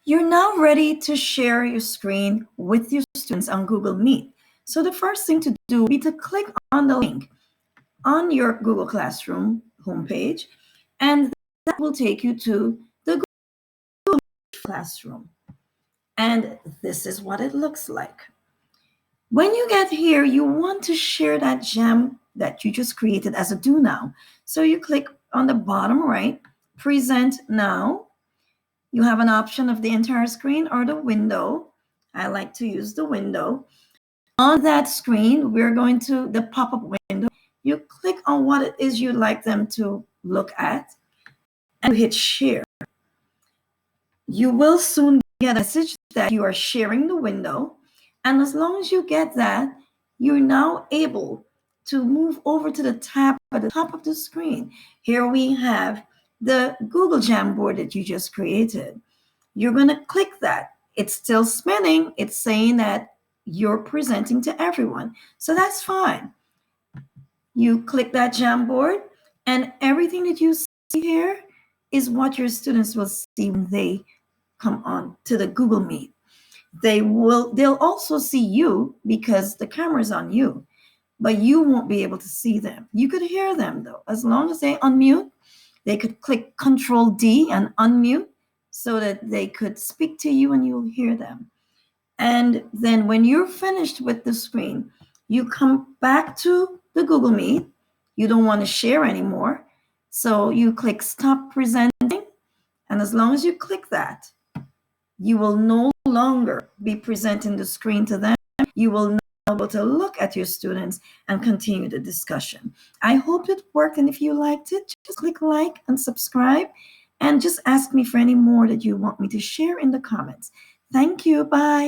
You're now ready to share your screen with your students on Google Meet. So the first thing to do would be to click on the link on your Google Classroom homepage, and that will take you to the Google Classroom. And this is what it looks like. When you get here, you want to share that gem that you just created as a do now. So you click on the bottom right, present now. You have an option of the entire screen or the window. I like to use the window. On that screen, we're going to the pop-up window. You click on what it is you'd like them to look at and hit share. You will soon get a message that you are sharing the window. And as long as you get that, you're now able to move over to the tab at the top of the screen. Here we have the Google Jamboard that you just created. You're going to click that. It's still spinning. It's saying that you're presenting to everyone. So that's fine. You click that Jamboard, and everything that you see here is what your students will see when they come on to the Google Meet. They'll also see you because the camera's on you, but you won't be able to see them. You could hear them though. As long as they unmute, they could click Control D and unmute so that they could speak to you and you'll hear them. And then when you're finished with the screen, you come back to the Google Meet. You don't want to share anymore. So you click Stop Presenting. And as long as you click that, you will no longer be presenting the screen to them. You will now be able to look at your students and continue the discussion. I hope it worked, and if you liked it, just click like and subscribe, and just ask me for any more that you want me to share in the comments. Thank you. Bye.